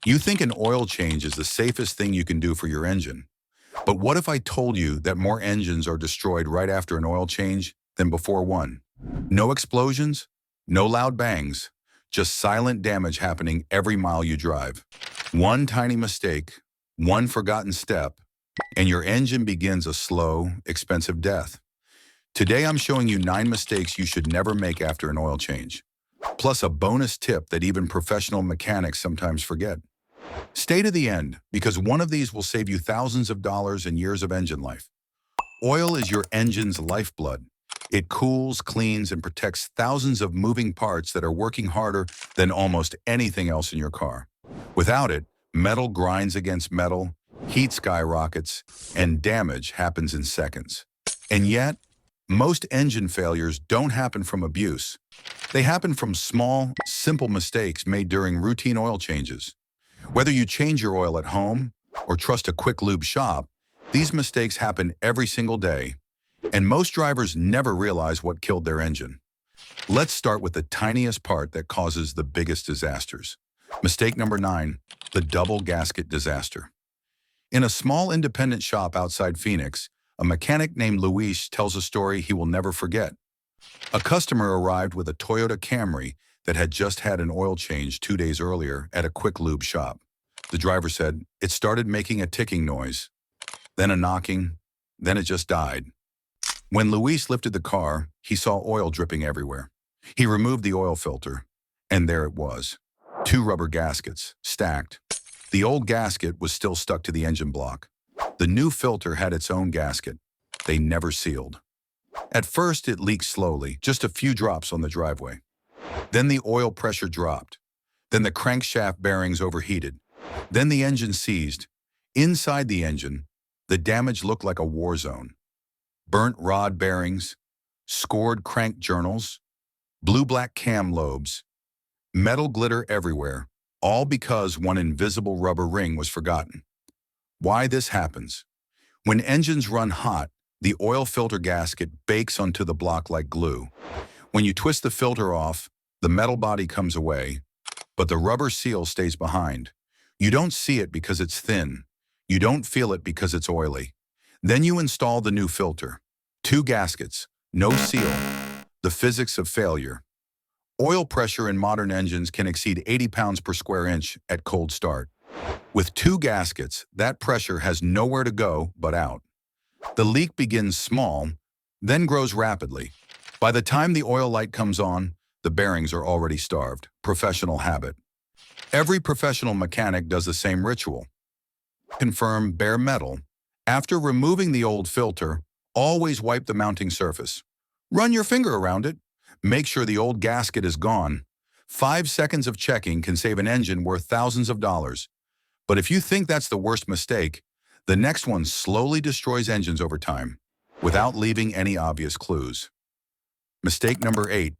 You think an oil change is the safest thing you can do for your engine. But what if I told you that more engines are destroyed right after an oil change than before one? No explosions, no loud bangs, just silent damage happening every mile you drive. One tiny mistake, one forgotten step, and your engine begins a slow, expensive death. Today I'm showing you 9 mistakes you should never make after an oil change, plus a bonus tip that even professional mechanics sometimes forget. Stay to the end, because one of these will save you thousands of dollars and years of engine life. Oil is your engine's lifeblood. It cools, cleans, and protects thousands of moving parts that are working harder than almost anything else in your car. Without it, metal grinds against metal, heat skyrockets, and damage happens in seconds. And yet, most engine failures don't happen from abuse. They happen from small, simple mistakes made during routine oil changes. Whether you change your oil at home or trust a quick lube shop, these mistakes happen every single day, and most drivers never realize what killed their engine. Let's start with the tiniest part that causes the biggest disasters. Mistake number 9, the double gasket disaster. In a small independent shop outside Phoenix, a mechanic named Luis tells a story he will never forget. A customer arrived with a Toyota Camry that had just had an oil change 2 days earlier at a quick lube shop. The driver said it started making a ticking noise, then a knocking, then it just died. When Luis lifted the car, he saw oil dripping everywhere. He removed the oil filter, and there it was. 2 rubber gaskets, stacked. The old gasket was still stuck to the engine block. The new filter had its own gasket. They never sealed. At first, it leaked slowly, just a few drops on the driveway. Then the oil pressure dropped. Then the crankshaft bearings overheated. Then the engine seized. Inside the engine, the damage looked like a war zone. Burnt rod bearings, scored crank journals, blue-black cam lobes, metal glitter everywhere, all because one invisible rubber ring was forgotten. Why this happens? When engines run hot, the oil filter gasket bakes onto the block like glue. When you twist the filter off, the metal body comes away, but the rubber seal stays behind. You don't see it because it's thin. You don't feel it because it's oily. Then you install the new filter. 2 gaskets, no seal. The physics of failure. Oil pressure in modern engines can exceed 80 pounds per square inch at cold start. With 2 gaskets, that pressure has nowhere to go but out. The leak begins small, then grows rapidly. By the time the oil light comes on, the bearings are already starved. Professional habit. Every professional mechanic does the same ritual. Confirm bare metal. After removing the old filter, always wipe the mounting surface. Run your finger around it. Make sure the old gasket is gone. 5 seconds of checking can save an engine worth thousands of dollars. But if you think that's the worst mistake, the next one slowly destroys engines over time, without leaving any obvious clues. Mistake number 8,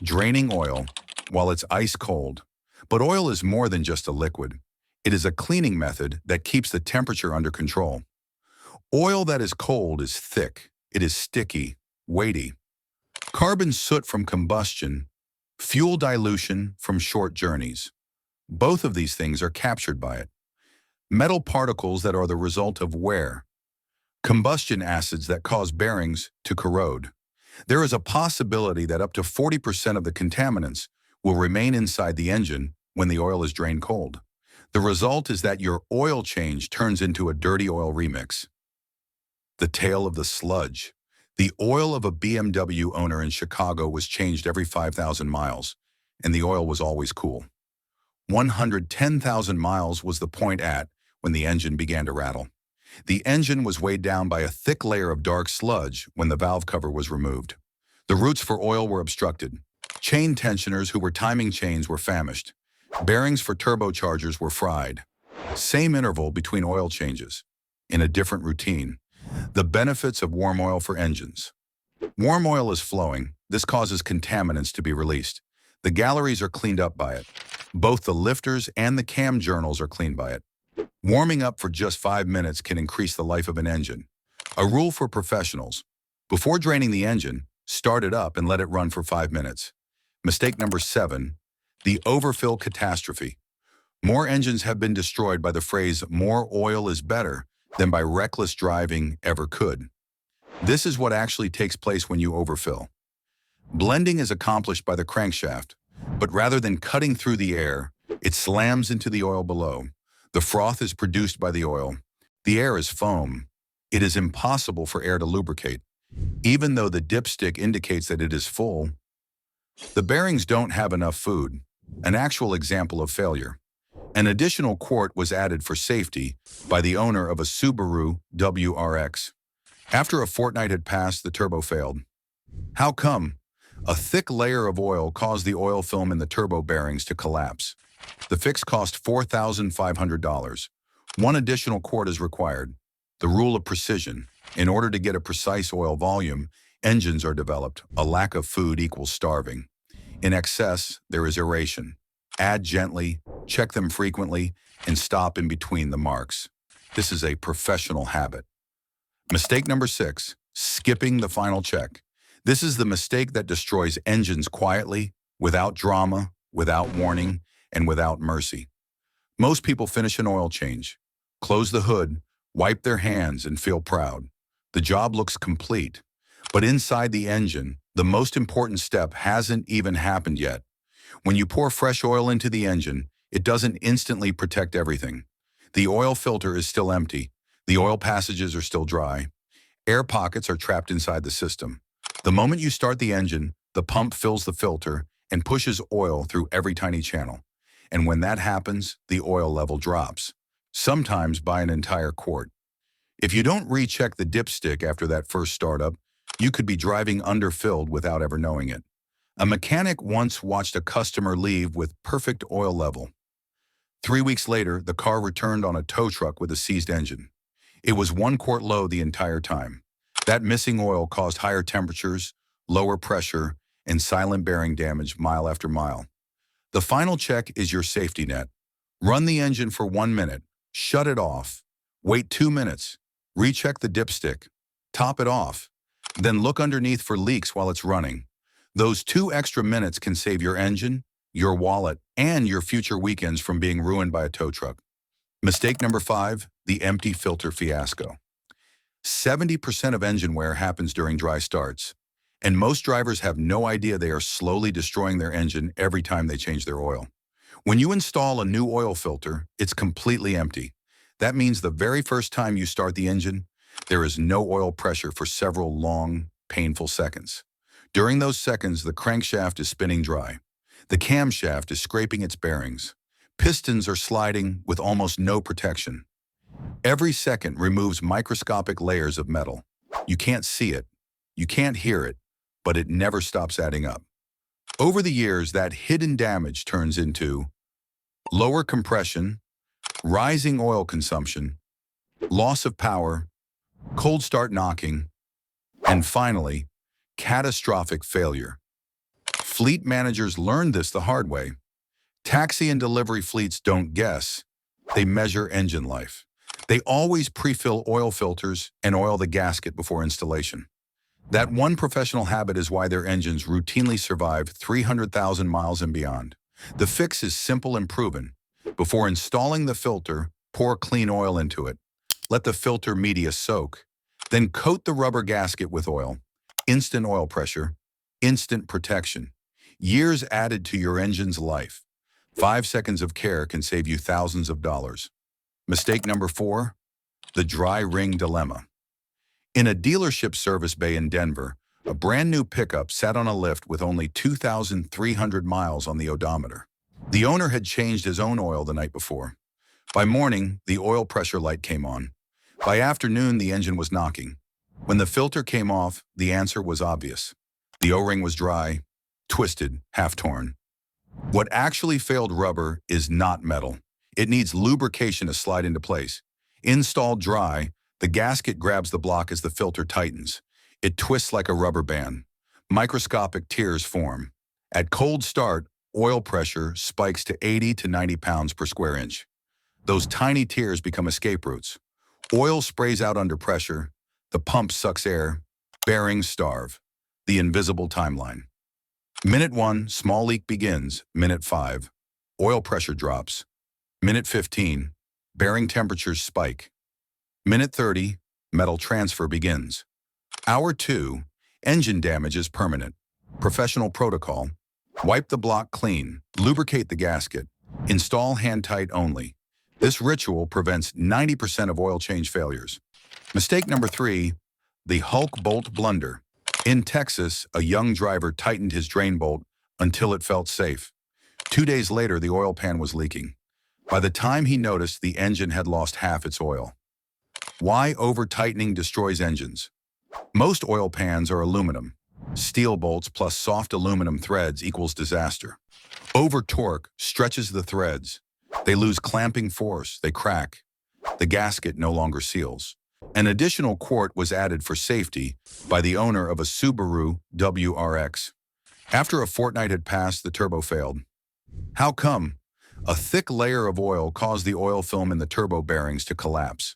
draining oil while it's ice cold. But oil is more than just a liquid. It is a cleaning method that keeps the temperature under control. Oil that is cold is thick. It is sticky, weighty. Carbon soot from combustion, fuel dilution from short journeys. Both of these things are captured by it. Metal particles that are the result of wear. Combustion acids that cause bearings to corrode. There is a possibility that up to 40% of the contaminants will remain inside the engine when the oil is drained cold. The result is that your oil change turns into a dirty oil remix. The tale of the sludge. The oil of a BMW owner in Chicago was changed every 5,000 miles, and the oil was always cool. 110,000 miles was the point at when the engine began to rattle. The engine was weighed down by a thick layer of dark sludge when the valve cover was removed. The routes for oil were obstructed. Chain tensioners who were timing chains were famished. Bearings for turbochargers were fried. Same interval between oil changes, in a different routine. The benefits of warm oil for engines. Warm oil is flowing. This causes contaminants to be released. The galleries are cleaned up by it. Both the lifters and the cam journals are cleaned by it. Warming up for just 5 minutes can increase the life of an engine. A rule for professionals. Before draining the engine, start it up and let it run for 5 minutes. Mistake number 7, the overfill catastrophe. More engines have been destroyed by the phrase "more oil is better" than by reckless driving ever could. This is what actually takes place when you overfill. Blending is accomplished by the crankshaft, but rather than cutting through the air, it slams into the oil below. The froth is produced by the oil. The air is foam. It is impossible for air to lubricate. Even though the dipstick indicates that it is full, the bearings don't have enough food, an actual example of failure. An additional quart was added for safety by the owner of a Subaru WRX. After a fortnight had passed, the turbo failed. How come? A thick layer of oil caused the oil film in the turbo bearings to collapse. The fix cost $4,500. One additional quart is required. The rule of precision. In order to get a precise oil volume, engines are developed. A lack of food equals starving. In excess, there is aeration. Add gently, check them frequently, and stop in between the marks. This is a professional habit. Mistake number 6, skipping the final check. This is the mistake that destroys engines quietly, without drama, without warning, and without mercy. Most people finish an oil change, close the hood, wipe their hands, and feel proud. The job looks complete. But inside the engine, the most important step hasn't even happened yet. When you pour fresh oil into the engine, it doesn't instantly protect everything. The oil filter is still empty. The oil passages are still dry. Air pockets are trapped inside the system. The moment you start the engine, the pump fills the filter and pushes oil through every tiny channel. And when that happens, the oil level drops, sometimes by an entire quart. If you don't recheck the dipstick after that first startup, you could be driving underfilled without ever knowing it. A mechanic once watched a customer leave with perfect oil level. 3 weeks later, the car returned on a tow truck with a seized engine. It was 1 quart low the entire time. That missing oil caused higher temperatures, lower pressure, and silent bearing damage mile after mile. The final check is your safety net. Run the engine for 1 minute, shut it off, wait 2 minutes, recheck the dipstick, top it off, then look underneath for leaks while it's running. Those 2 extra minutes can save your engine, your wallet, and your future weekends from being ruined by a tow truck. Mistake number 5, the empty filter fiasco. 70% of engine wear happens during dry starts, and most drivers have no idea they are slowly destroying their engine every time they change their oil. When you install a new oil filter, it's completely empty. That means the very first time you start the engine, there is no oil pressure for several long, painful seconds. During those seconds, the crankshaft is spinning dry. The camshaft is scraping its bearings. Pistons are sliding with almost no protection. Every second removes microscopic layers of metal. You can't see it, you can't hear it, but it never stops adding up. Over the years, that hidden damage turns into lower compression, rising oil consumption, loss of power, cold start knocking, and finally, catastrophic failure. Fleet managers learned this the hard way. Taxi and delivery fleets don't guess, they measure engine life. They always pre-fill oil filters and oil the gasket before installation. That one professional habit is why their engines routinely survive 300,000 miles and beyond. The fix is simple and proven. Before installing the filter, pour clean oil into it. Let the filter media soak. Then coat the rubber gasket with oil. Instant oil pressure, instant protection. Years added to your engine's life. 5 seconds of care can save you thousands of dollars. Mistake number 4, the dry ring dilemma. In a dealership service bay in Denver, a brand new pickup sat on a lift with only 2,300 miles on the odometer. The owner had changed his own oil the night before. By morning, the oil pressure light came on. By afternoon, the engine was knocking. When the filter came off, the answer was obvious. The O-ring was dry, twisted, half-torn. What actually failed rubber is not metal. It needs lubrication to slide into place. Installed dry, the gasket grabs the block as the filter tightens. It twists like a rubber band. Microscopic tears form. At cold start, oil pressure spikes to 80 to 90 pounds per square inch. Those tiny tears become escape routes. Oil sprays out under pressure. The pump sucks air. Bearings starve. The invisible timeline. Minute 1, small leak begins. Minute 5, oil pressure drops. Minute 15, bearing temperatures spike. Minute 30, metal transfer begins. Hour 2, engine damage is permanent. Professional protocol: wipe the block clean, lubricate the gasket, install hand-tight only. This ritual prevents 90% of oil change failures. Mistake number 3, the Hulk bolt blunder. In Texas, a young driver tightened his drain bolt until it felt safe. 2 days later, the oil pan was leaking. By the time he noticed, the engine had lost half its oil. Why over-tightening destroys engines? Most oil pans are aluminum. Steel bolts plus soft aluminum threads equals disaster. Over-torque stretches the threads. They lose clamping force, they crack. The gasket no longer seals. An additional quart was added for safety by the owner of a Subaru WRX. After a fortnight had passed, the turbo failed. How come? A thick layer of oil caused the oil film in the turbo bearings to collapse.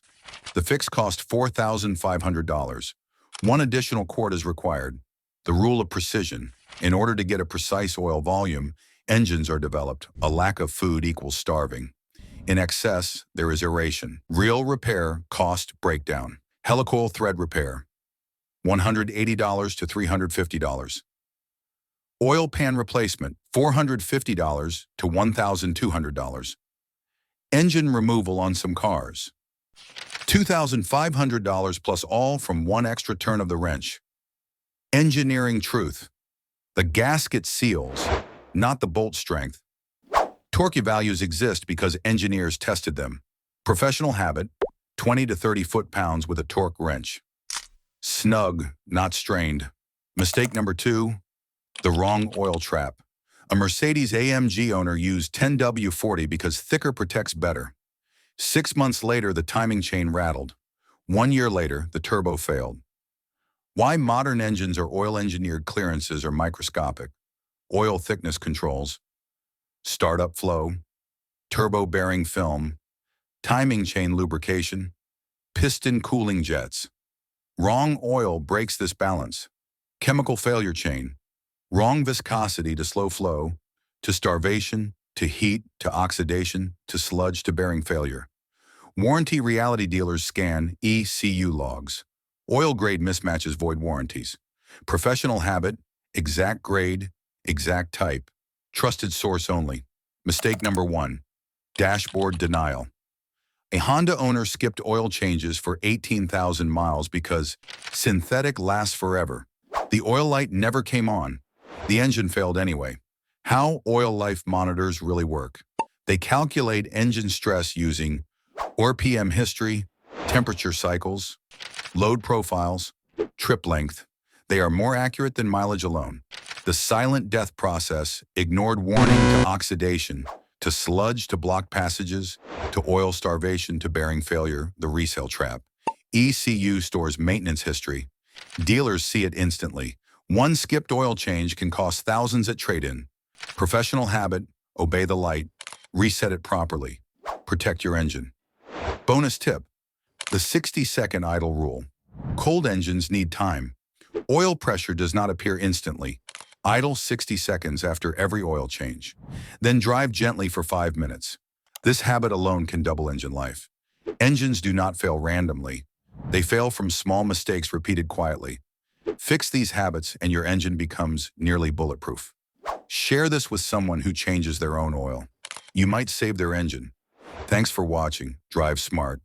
The fix cost $4,500. One additional quart is required. The rule of precision. In order to get a precise oil volume, engines are developed. A lack of food equals starving. In excess, there is aeration. Real repair cost breakdown. Helicoil thread repair, $180 to $350. Oil pan replacement, $450 to $1,200. Engine removal on some cars, $2,500 plus all from one extra turn of the wrench. Engineering truth: the gasket seals, not the bolt strength. Torque values exist because engineers tested them. Professional habit: 20 to 30 foot-pounds with a torque wrench. Snug, not strained. Mistake number 2, the wrong oil trap. A Mercedes-AMG owner used 10W40 because thicker protects better. 6 months later, the timing chain rattled. 1 year later, the turbo failed. Why modern engines or oil-engineered clearances are microscopic? Oil thickness controls, startup flow, turbo bearing film, timing chain lubrication, piston cooling jets. Wrong oil breaks this balance. Chemical failure chain: wrong viscosity to slow flow, to starvation, to heat, to oxidation, to sludge, to bearing failure. Warranty reality dealers scan ECU logs. Oil grade mismatches void warranties. Professional habit: exact grade, exact type. Trusted source only. Mistake number 1, dashboard denial. A Honda owner skipped oil changes for 18,000 miles because synthetic lasts forever. The oil light never came on. The engine failed anyway. How oil life monitors really work? They calculate engine stress using RPM history, temperature cycles, load profiles, trip length. They are more accurate than mileage alone. The silent death process ignored warning to oxidation, to sludge, to blocked passages, to oil starvation, to bearing failure, the resale trap. ECU stores maintenance history. Dealers see it instantly. One skipped oil change can cost thousands at trade-in. Professional habit: obey the light, reset it properly, protect your engine. Bonus tip: the 60-second idle rule. Cold engines need time. Oil pressure does not appear instantly. Idle 60 seconds after every oil change. Then drive gently for 5 minutes. This habit alone can double engine life. Engines do not fail randomly. They fail from small mistakes repeated quietly. Fix these habits and your engine becomes nearly bulletproof. Share this with someone who changes their own oil. You might save their engine. Thanks for watching. Drive smart.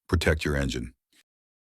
Protect your engine.